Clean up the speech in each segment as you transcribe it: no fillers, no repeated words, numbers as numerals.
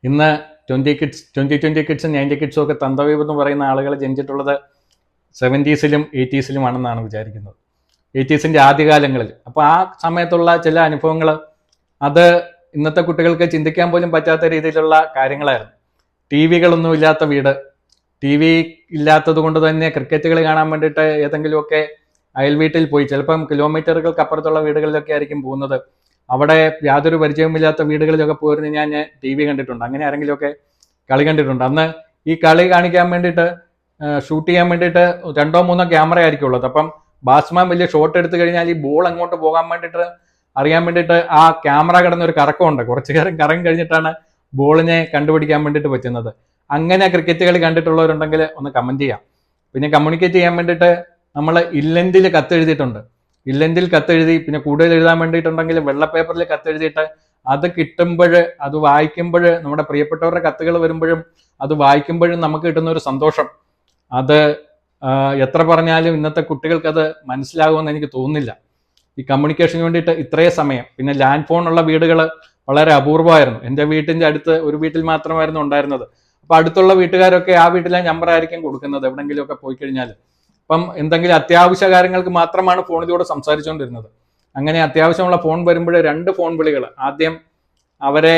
ഇന്ന് 20 കിഡ്സും 90 കിഡ്സും ഒക്കെ തന്തവീപ് എന്ന് പറയുന്ന ആളുകൾ ജനിച്ചിട്ടുള്ളത് 70s-ലും 80s-ലുമാണെന്നാണ് വിചാരിക്കുന്നത്. 80s-ൻ്റെ ആദ്യകാലങ്ങളിൽ. അപ്പോൾ ആ സമയത്തുള്ള ചില അനുഭവങ്ങൾ അത് ഇന്നത്തെ കുട്ടികൾക്ക് ചിന്തിക്കാൻ പോലും പറ്റാത്ത രീതിയിലുള്ള കാര്യങ്ങളായിരുന്നു. ടിവികളൊന്നും ഇല്ലാത്ത വീട്, TV ഇല്ലാത്തത് കൊണ്ട് തന്നെ ക്രിക്കറ്റ് കളി കാണാൻ വേണ്ടിയിട്ട് ഏതെങ്കിലുമൊക്കെ അയൽ വീട്ടിൽ പോയി, ചിലപ്പം കിലോമീറ്ററുകൾക്ക് അപ്പുറത്തുള്ള വീടുകളിലൊക്കെ ആയിരിക്കും പോകുന്നത്. അവിടെ യാതൊരു പരിചയമില്ലാത്ത വീടുകളിലൊക്കെ പോയിരുന്നു ഞാൻ TV കണ്ടിട്ടുണ്ട്. അങ്ങനെ ആരെങ്കിലുമൊക്കെ കളി കണ്ടിട്ടുണ്ട്. അന്ന് ഈ കളി കാണിക്കാൻ വേണ്ടിയിട്ട് ഷൂട്ട് ചെയ്യാൻ വേണ്ടിയിട്ട് 2-3 ക്യാമറ ആയിരിക്കും ഉള്ളത്. അപ്പം ബാറ്റ്സ്മാൻ വലിയ ഷോട്ട് എടുത്തു കഴിഞ്ഞാൽ ഈ ബോൾ അങ്ങോട്ട് പോകാൻ വേണ്ടിയിട്ട് അറിയാൻ വേണ്ടിയിട്ട് ആ ക്യാമറ കിടന്നൊരു കറക്കമുണ്ട്. കുറച്ചു നേരം കറങ്ങി കഴിഞ്ഞിട്ടാണ് ബോളിനെ കണ്ടുപിടിക്കാൻ വേണ്ടിയിട്ട് പറ്റുന്നത്. അങ്ങനെ ക്രിക്കറ്റ് കളി കണ്ടിട്ടുള്ളവരുണ്ടെങ്കിൽ ഒന്ന് കമൻറ്റ് ചെയ്യാം. പിന്നെ കമ്മ്യൂണിക്കേറ്റ് ചെയ്യാൻ വേണ്ടിയിട്ട് നമ്മൾ ഇല്ലൻഡിൽ കത്തെഴുതിയിട്ടുണ്ട്. ഇല്ലൻഡിൽ കത്തെഴുതി, പിന്നെ കൂടുതൽ എഴുതാൻ വേണ്ടിയിട്ടുണ്ടെങ്കിൽ വെള്ള പേപ്പറിൽ കത്തെഴുതിയിട്ട് അത് കിട്ടുമ്പോൾ, അത് വായിക്കുമ്പോൾ, നമ്മുടെ പ്രിയപ്പെട്ടവരുടെ കത്തുകൾ വരുമ്പോഴും അത് വായിക്കുമ്പോഴും നമുക്ക് കിട്ടുന്ന ഒരു സന്തോഷം, അത് എത്ര പറഞ്ഞാലും ഇന്നത്തെ കുട്ടികൾക്ക് അത് മനസ്സിലാകുമെന്ന് എനിക്ക് തോന്നുന്നില്ല. ഈ കമ്മ്യൂണിക്കേഷന് വേണ്ടിയിട്ട് ഇത്രയും സമയം. പിന്നെ ലാൻഡ് ഫോൺ ഉള്ള വീടുകൾ വളരെ അപൂർവമായിരുന്നു. എൻ്റെ വീട്ടിൻ്റെ അടുത്ത് ഒരു വീട്ടിൽ മാത്രമായിരുന്നു ഉണ്ടായിരുന്നത്. അപ്പോൾ അടുത്തുള്ള വീട്ടുകാരൊക്കെ ആ വീട്ടിലെ നമ്പർ ആയിരിക്കും കൊടുക്കുന്നത് എവിടെയെങ്കിലുമൊക്കെ പോയി കഴിഞ്ഞാൽ. അപ്പം എന്തെങ്കിലും അത്യാവശ്യ കാര്യങ്ങൾക്ക് മാത്രമാണ് ഫോണിലൂടെ സംസാരിച്ചുകൊണ്ടിരുന്നത്. അങ്ങനെ അത്യാവശ്യമുള്ള ഫോൺ വരുമ്പോൾ 2 ഫോൺ വിളികൾ, ആദ്യം അവരെ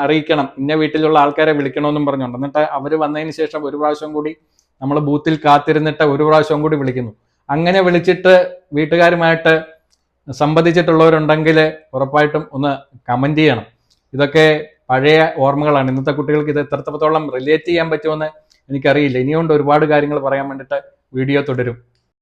അറിയിക്കണം, ഇന്ന വീട്ടിലുള്ള ആൾക്കാരെ വിളിക്കണമെന്നും പറഞ്ഞുകൊണ്ട്, എന്നിട്ട് അവർ വന്നതിന് ശേഷം ഒരു പ്രാവശ്യം കൂടി നമ്മൾ ബൂത്തിൽ കാത്തിരുന്നിട്ട് ഒരു പ്രാവശ്യം കൂടി വിളിക്കുന്നു. അങ്ങനെ വിളിച്ചിട്ട് വീട്ടുകാരുമായിട്ട് സംബന്ധിച്ചിട്ടുള്ളവരുണ്ടെങ്കിൽ ഉറപ്പായിട്ടും ഒന്ന് കമൻറ്റ് ചെയ്യണം. ഇതൊക്കെ പഴയ ഓർമ്മകളാണ്. ഇന്നത്തെ കുട്ടികൾക്ക് ഇത് എത്രത്തോളം റിലേറ്റ് ചെയ്യാൻ പറ്റുമെന്ന് എനിക്കറിയില്ല. ഇനിയുണ്ട് ഒരുപാട് കാര്യങ്ങൾ പറയാൻ വേണ്ടിയിട്ട്. വീഡിയോ തുടരും.